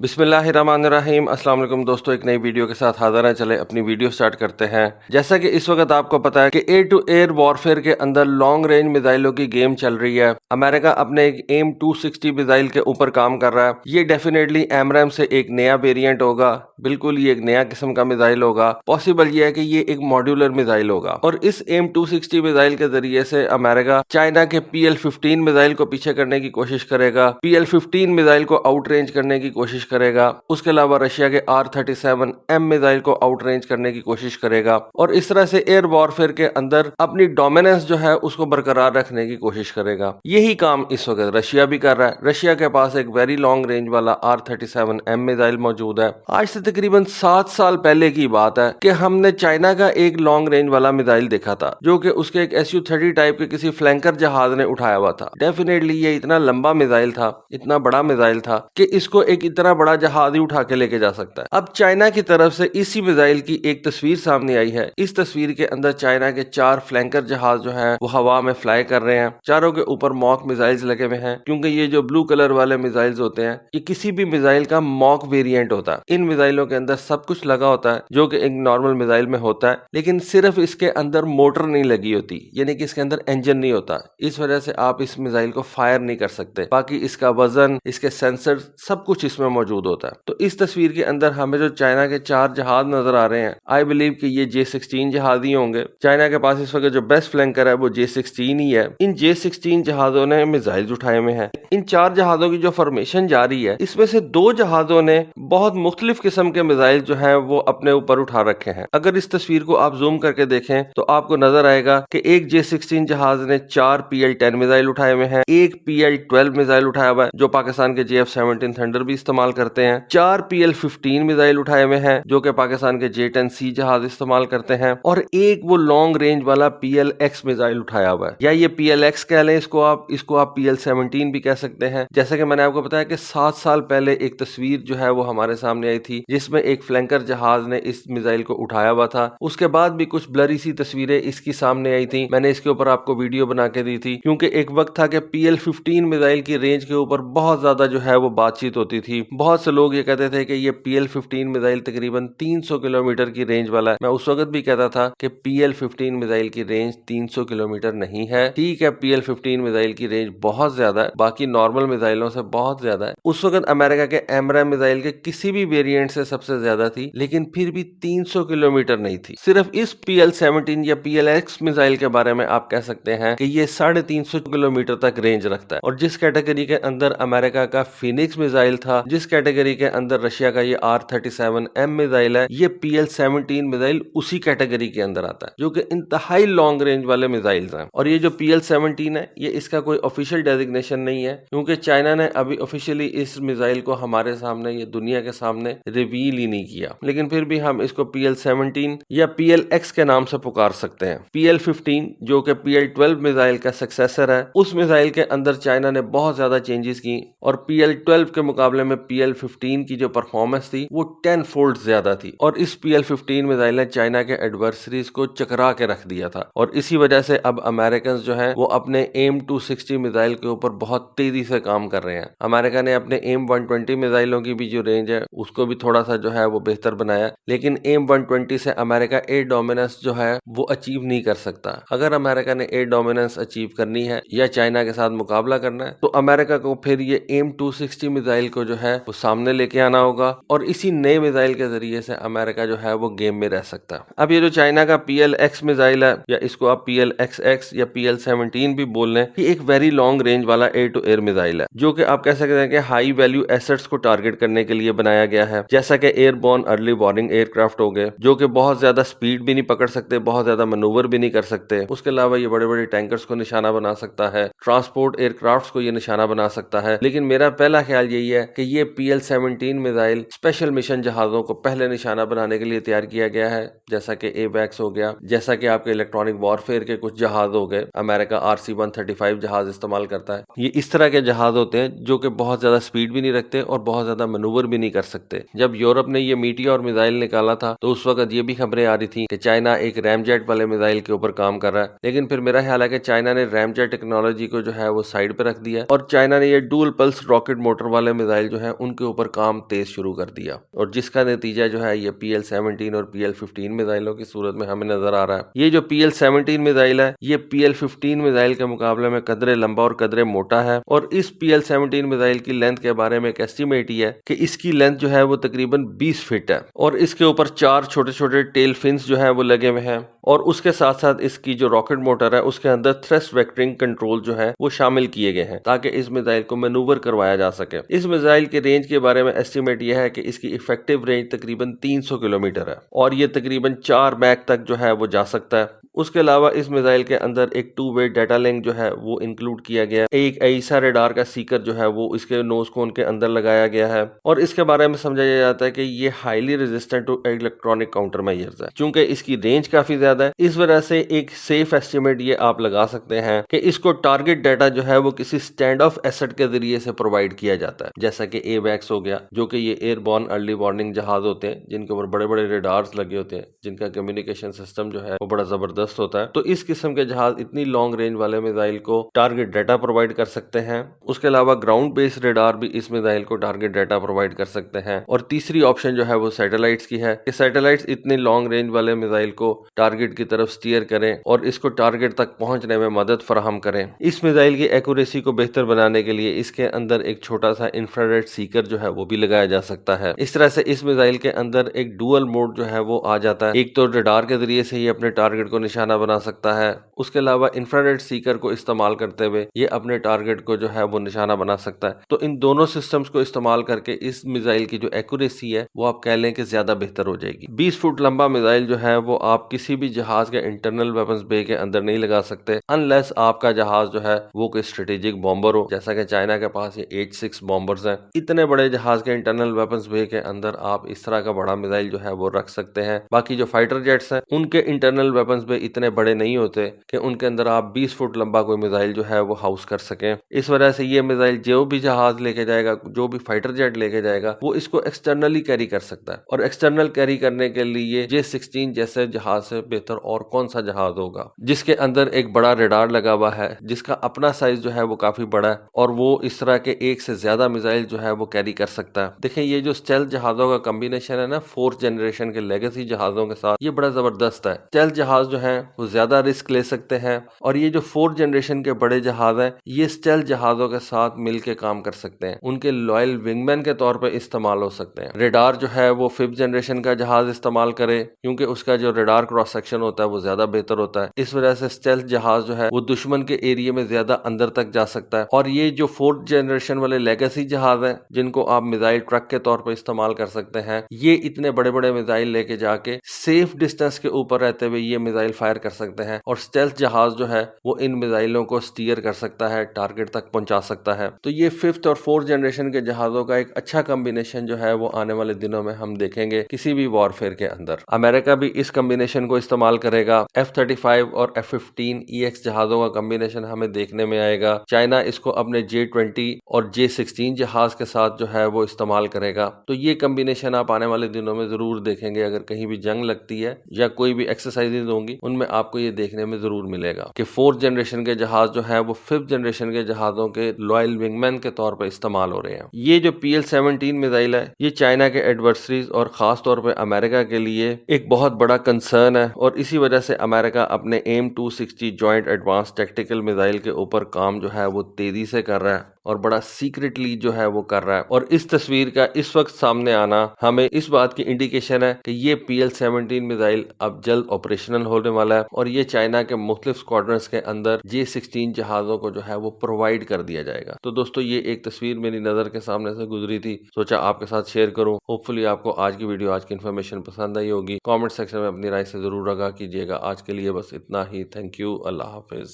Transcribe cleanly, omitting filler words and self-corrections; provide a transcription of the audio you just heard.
बिस्मिल्लाहिर्रहमानिर्रहीम। अस्सलाम वालेकुम दोस्तों, एक नई वीडियो के साथ हाजिर हैं। चले अपनी वीडियो स्टार्ट करते हैं। जैसा कि इस वक्त आपको पता है कि एयर टू एयर वॉरफेयर के अंदर लॉन्ग रेंज मिसाइलों की गेम चल रही है। अमेरिका अपने एक एम 260 मिसाइल के ऊपर काम कर रहा है। ये डेफिनेटली एमरैम से एक नया वेरिएंट होगा। बिल्कुल ये एक नया किस्म का मिसाइल होगा। पॉसिबल ये है कि ये एक मॉड्यूलर मिसाइल होगा और इस एम 260 मिसाइल के जरिए से अमेरिका चाइना के PL-15 मिसाइल को पीछे करने की कोशिश करेगा, PL-15 मिसाइल को आउट रेंज करने की कोशिश करेगा। उसके अलावा रशिया के R-37M मिसाइल को आउट रेंज करने की कोशिश करेगा और इस तरह से एयर वॉरफेयर के अंदर अपनी डोमिनेंस जो है उसको बरकरार रखने की कोशिश करेगा। यही काम इस वक्त रशिया भी कर रहा है। रशिया के पास एक वेरी लॉन्ग रेंज वाला R-37M मिसाइल मौजूद है। आज से तकरीबन 7 साल पहले की बात है कि हमने चाइना का एक लॉन्ग रेंज वाला मिसाइल देखा था जो कि उसके एक SU-30 टाइप के किसी फ्लैंकर जहाज ने उठाया हुआ था। डेफिनेटली ये इतना लंबा मिसाइल था, इतना बड़ा मिसाइल था कि इसको एक इतना बड़ा जहाज ही उठा के लेके जा सकता है। अब चाइना की तरफ से इसी मिसाइल की एक तस्वीर सामने आई है। इस तस्वीर के अंदर चाइना के 4 फ्लैंकर जहाज जो है वो हवा में फ्लाई कर रहे हैं। चारों के ऊपर मॉक मिसाइल्स लगे हुए हैं, क्योंकि ये जो ब्लू कलर वाले मिसाइल्स होते हैं ये किसी भी मिसाइल का मॉक वेरिएंट होता है। इन मिसाइलों के अंदर सब कुछ लगा होता है जो कि एक नॉर्मल मिसाइल में होता है, लेकिन सिर्फ इसके अंदर मोटर नहीं लगी होती, यानी कि इसके अंदर इंजन नहीं होता। इस वजह से आप इस मिसाइल को फायर नहीं कर सकते। बाकी इसका वजन, इसके सेंसर, सब कुछ इसमें मौजूद होता है। तो इस तस्वीर के अंदर हमें जो चाइना के 4 जहाज नजर आ रहे हैं, आई बिलीव कि ये J-16 जहाज ही होंगे। चाइना के पास इस वक्त जो बेस्ट फ्लैंकर है वो J-16 ही है। इन J-16 जहाजों ने मिसाइल उठाए हुए हैं। इन 4 जहाजों की जो फॉर्मेशन जारी है, इसमें से 2 जहाजों ने बहुत मुख्तलिफ किस्म के मिसाइल जो है वो अपने ऊपर उठा रखे हैं। अगर इस तस्वीर को आप जूम करके देखें तो आपको नजर आएगा कि एक J-16 जहाज ने 4 PL-10 मिसाइल उठाए हुए हैं, एक PL-12 मिसाइल उठाया हुआ है जो पाकिस्तान के JF-17 थंडर भी इस्तेमाल करते हैं, 4 PL-15 मिसाइल उठाए हुए हैं जो कि पाकिस्तान के J-10C जहाज इस्तेमाल करते हैं, और एक वो लॉन्ग रेंज वाला PLX मिसाइल उठाया हुआ है। या ये PLX कह लें इसको आप PL-17 भी कह सकते हैं। जैसे कि मैंने आपको बताया कि 7 साल पहले एक तस्वीर जो है वो हमारे सामने आई थी जिसमें एक फ्लैंकर जहाज ने इस मिसाइल को उठाया हुआ था। उसके बाद भी कुछ ब्लरी सी तस्वीरें इसकी सामने आई थी। मैंने इसके ऊपर आपको वीडियो बना के दी थी, क्योंकि एक वक्त था कि PL-15 मिसाइल की रेंज के ऊपर बहुत ज्यादा जो है वो बातचीत होती थी। बहुत से लोग ये कहते थे कि ये PL-15 मिसाइल तकरीबन 300 किलोमीटर की रेंज वाला है। मैं उस वक्त भी कहता था कि PL-15 मिसाइल की रेंज 300 किलोमीटर नहीं है। ठीक है, PL-15 मिसाइल की रेंज बहुत ज्यादा है, बाकी नॉर्मल मिसाइलों से बहुत ज्यादा है। उस वक्त अमेरिका के एमरैम मिसाइल के किसी भी वेरिएंट से सबसे ज्यादा थी, लेकिन फिर भी 300 किलोमीटर नहीं थी। सिर्फ इस PL-17 या PLX मिसाइल के बारे में आप कह सकते हैं कि ये 350 किलोमीटर तक रेंज रखता है। और जिस कैटेगरी के अंदर अमेरिका का फिनिक्स मिसाइल था, जिस कैटेगरी के अंदर रशिया का ये R-37M मिसाइल है, ये PL-17 मिसाइल उसी कैटेगरी के अंदर आता है, जो कि इंतहाई लॉन्ग रेंज वाले मिसाइल्स हैं। और ये जो PL-17 है ये इसका कोई ऑफिशियल डेजिग्नेशन नहीं है, क्योंकि चाइना ने अभी ऑफिशियली इस मिसाइल को हमारे सामने, ये दुनिया के सामने रिवील ही नहीं किया, लेकिन फिर भी हम इसको PL-17 या PLX के नाम से पुकार सकते हैं। PL-15 जो कि PL-12 मिसाइल का सक्सेसर है, उस मिसाइल के अंदर चाइना ने बहुत ज्यादा चेंजेस की और PL-12 के मुकाबले में PL-15 की जो परफॉर्मेंस थी वो 10 फोल्ड ज्यादा थी। और इस PL-15 मिसाइल ने चाइना के एडवर्सरीज को चकरा के रख दिया था, और इसी वजह से अब अमेरिकन जो है वो अपने एम 260 मिसाइल के ऊपर बहुत तेजी से काम कर रहे हैं। अमेरिका ने अपने एम 120 मिसाइलों की भी जो रेंज है उसको भी थोड़ा सा जो है वो बेहतर बनाया, लेकिन एम 120 से अमेरिका एयर डोमिनेंस जो है वो अचीव नहीं कर सकता। अगर अमेरिका ने एयर डोमिनेंस अचीव करनी है या चाइना के साथ मुकाबला करना है तो अमेरिका को फिर ये एम 260 मिसाइल को जो है वो सामने लेके आना होगा, और इसी नए मिसाइल के जरिए से अमेरिका जो है वो गेम में रह सकता है। अब ये जो चाइना का PLX मिसाइल है, या इसको आप PLXX या PL-17 भी बोल लें, ये एक वेरी लॉन्ग रेंज वाला एयर टू एयर मिसाइल है जो कि आप कह सकते हैं कि हाई वैल्यू एसेट्स को टारगेट करने के लिए बनाया गया है, जैसा कि एयरबोर्न अर्ली वार्निंग एयरक्राफ्ट हो गए जो कि बहुत ज्यादा स्पीड भी नहीं पकड़ सकते, बहुत ज्यादा मनूवर भी नहीं कर सकते। उसके अलावा ये बड़े बड़े टैंकर्स को निशाना बना सकता है, ट्रांसपोर्ट एयरक्राफ्ट को ये निशाना बना सकता है। लेकिन मेरा पहला ख्याल यही है कि ये PL-17 मिसाइल स्पेशल मिशन जहाजों को पहले निशाना बनाने के लिए तैयार किया गया है, जैसा कि AWACS हो गया, जैसा कि आपके इलेक्ट्रॉनिक वॉरफेयर के कुछ जहाज हो गए। अमेरिका RC-135 जहाज इस्तेमाल करता है। ये इस तरह के जहाज होते हैं जो कि बहुत ज्यादा स्पीड भी नहीं रखते और बहुत ज्यादा मनूवर भी नहीं कर सकते। जब यूरोप ने ये मीटियोर मिसाइल निकाला था तो उस वक्त ये भी खबरें आ रही थी कि चाइना एक रैमजेट वाले मिसाइल के ऊपर काम कर रहा है, लेकिन फिर मेरा ख्याल है कि चाइना ने रैमजेट टेक्नोलॉजी को जो है वो साइड पे रख दिया और चाइना ने ये डुअल पल्स रॉकेट मोटर वाले मिसाइल जो है उनके ऊपर काम तेज शुरू कर दिया और जिसका नतीजा जो है ये PL-17 और PL-15 मिसाइलों की सूरत में हमें नजर आ रहा है। ये जो PL-17 मिसाइल है ये PL-15 मिसाइल के मुकाबले में कदरे लंबा और कदरे मोटा है और इस PL-17 मिसाइल की लेंथ के बारे में एक एस्टिमेट ही है कि इसकी लेंथ जो है वो तकरीबन 20 फीट है और इसके ऊपर 4 छोटे छोटे टेल फिन्स जो है वो लगे हुए हैं और उसके साथ साथ इसकी जो रॉकेट मोटर है उसके अंदर थ्रस्ट वेक्टरिंग कंट्रोल जो है वो शामिल किए गए हैं ताकि इस मिसाइल को मैनूवर करवाया जा सके। इस मिसाइल के रेंज के बारे में एस्टिमेट यह है कि इसकी इफेक्टिव रेंज तकरीबन 300 किलोमीटर है और ये तकरीबन 4 मैक तक जो है वो जा सकता है। उसके अलावा इस मिसाइल के अंदर एक 2-वे डाटा लिंक जो है वो इंक्लूड किया गया है। एक ऐसा रेडार का सीकर जो है वो इसके नोज कोन के अंदर लगाया गया है और इसके बारे में समझा जाता है कि ये highly resistant to electronic countermeasures है। चूंकि इसकी रेंज काफी ज्यादा है इस वजह से एक सेफ एस्टिमेट ये आप लगा सकते हैं कि इसको टारगेट डाटा जो है वो किसी स्टैंड ऑफ एसेट के जरिए से प्रोवाइड किया जाता है, जैसा कि AWACS हो गया जो कि ये एयरबॉर्न अर्ली वार्निंग जहाज होते हैं जिनके ऊपर बड़े बड़े रेडार्स लगे होते हैं जिनका कम्युनिकेशन सिस्टम जो है वो बड़ा जबरदस्त होता है। तो इस किस्म के जहाज इतनी लॉन्ग रेंज वाले मिसाइल को टारगेट डाटा प्रोवाइड कर सकते हैं। उसके अलावा ग्राउंड बेस्ड रेडार भी इस मिसाइल को टारगेट डाटा प्रोवाइड कर सकते हैं। और तीसरी ऑप्शन जो है वो सैटेलाइट्स की है कि सैटेलाइट्स इतने लॉन्ग रेंज वाले मिसाइल को टारगेट की तरफ स्टीयर करें और इसको टारगेट तक पहुंचने में मदद फराहम करें। इस मिसाइल की एक्यूरेसी को बेहतर बनाने के लिए इसके अंदर एक छोटा सा इंफ्रारेड सीकर जो है वो भी लगाया जा सकता है। इस तरह से इस मिसाइल के अंदर एक डुअल मोड जो है वो आ जाता है। एक तो रडार के जरिए से ये अपने टारगेट को निशाना बना सकता है, उसके अलावा इंफ्रारेड सीकर को इस्तेमाल करते हुए ये अपने टारगेट को जो है वो निशाना बना सकता है। तो इन दोनों सिस्टम्स को इस्तेमाल करके इस मिसाइल की जो एक्यूरेसी है वो आप कह लें कि ज्यादा बेहतर हो जाएगी। 20 फुट लंबा मिसाइल जो है वो आप किसी भी जहाज के इंटरनल वेपन्स बे के अंदर नहीं लगा सकते अनलेस आपका जहाज जो है वो कोई स्ट्रेटेजिक बॉम्बर हो, जैसा कि चाइना के पास ये H-6 बॉम्बर्स हैं। इतने बड़े जहाज के इंटरनल वेपन्स बे के अंदर आप इस तरह का बड़ा मिसाइल जो है वो रख सकते हैं। बाकी जो फाइटर जेट्स हैं उनके इंटरनल वेपन्स बे इतने बड़े नहीं होते कि उनके अंदर आप 20 फुट लंबा कोई मिसाइल जो है वो हाउस कर सकें। इस वजह से ये मिसाइल जो भी जहाज लेके जाएगा, जो भी फाइटर जेट लेके जाएगा, वो इसको एक्सटर्नली कैरी कर सकता है और एक्सटर्नल कैरी करने के लिए J-16 जैसे जहाज से बेहतर और कौन सा जहाज होगा जिसके अंदर एक बड़ा रेडार लगा हुआ है, जिसका अपना साइज जो है वो काफी बड़ा है और वो इस तरह के एक से ज्यादा मिसाइल जो है वो कैरी कर सकता है। देखिए ये जो स्टेल्थ जहाजों का कॉम्बिनेशन है ना 4th जनरेशन के लेगेसी जहाजों के साथ, ये बड़ा जबरदस्त है। स्टेल्थ जहाज जो है वो ज्यादा रिस्क ले सकते हैं और ये जो 4th जनरेशन के बड़े जहाज हैं ये स्टेल्थ जहाजों के साथ मिलकर काम कर सकते हैं, उनके लॉयल विंगमैन के तौर पर इस्तेमाल हो सकते हैं। रेडार जो है वो 5th जनरेशन का जहाज इस्तेमाल करे क्योंकि उसका जो रेडार क्रॉस सेक्शन होता है वो ज्यादा बेहतर होता है। इस वजह से स्टेल्थ जहाज जो है वो दुश्मन के एरिया में ज्यादा अंदर तक जा सकता है। और ये जो 4th जनरेशन वाले लेगेसी जहाज हैं जिनको आप मिसाइल ट्रक के तौर पर इस्तेमाल कर सकते हैं, ये इतने बड़े बड़े मिसाइल लेके जाके सेफ डिस्टेंस के ऊपर रहते हुए ये मिसाइल फायर कर सकते हैं और स्टेल्थ जहाज जो है वो इन मिसाइलों को स्टीयर कर सकता है, टारगेट तक पहुंचा सकता है। तो ये 5th और 4th जनरेशन के जहाजों का एक अच्छा कॉम्बिनेशन जो है वो आने वाले दिनों में हम देखेंगे किसी भी वॉरफेयर के अंदर। अमेरिका भी इस कॉम्बिनेशन को इस्तेमाल करेगा। F-35 और F-15EX जहाजों का कॉम्बिनेशन हमें देखने में आएगा। चाइना इसको अपने J-20 और J-16 जहाज के साथ जो है वो इस्तेमाल करेगा। तो ये कॉम्बिनेशन आप आने वाले दिनों में जरूर देखेंगे। अगर कहीं भी जंग लगती है या कोई भी एक्सरसाइजेज होंगी उनमें आपको ये देखने में जरूर मिलेगा कि 4th जनरेशन के जहाज जो है वो 5th जनरेशन के जहाजों के लॉयल विंगमैन के तौर पर इस्तेमाल हो रहे हैं। ये जो PL-17 मिसाइल है ये चाइना के एडवर्सरीज और खास तौर पर अमेरिका के लिए एक बहुत बड़ा कंसर्न है और इसी वजह से अमेरिका अपने AIM-260 joint advance tactical missile के ऊपर काम जो है वो तेजी से कर रहा है और बड़ा सीक्रेटली जो है वो कर रहा है। और इस तस्वीर का इस वक्त सामने आना हमें इस बात की इंडिकेशन है कि ये PL-17 मिसाइल अब जल्द ऑपरेशनल होने वाला है और ये चाइना के मुख्तलिफ स्क्वाड्रंस के अंदर J-16 जहाजों को जो है वो प्रोवाइड कर दिया जाएगा। तो दोस्तों ये एक तस्वीर मेरी नजर के सामने से गुजरी थी, सोचा आपके साथ शेयर करूं। होपफुली आपको आज की वीडियो, आज की इन्फॉर्मेशन पसंद आई होगी। कमेंट सेक्शन में अपनी राय से जरूर आगाह कीजिएगा। आज के लिए बस इतना ही। Thank you. Allah Hafiz.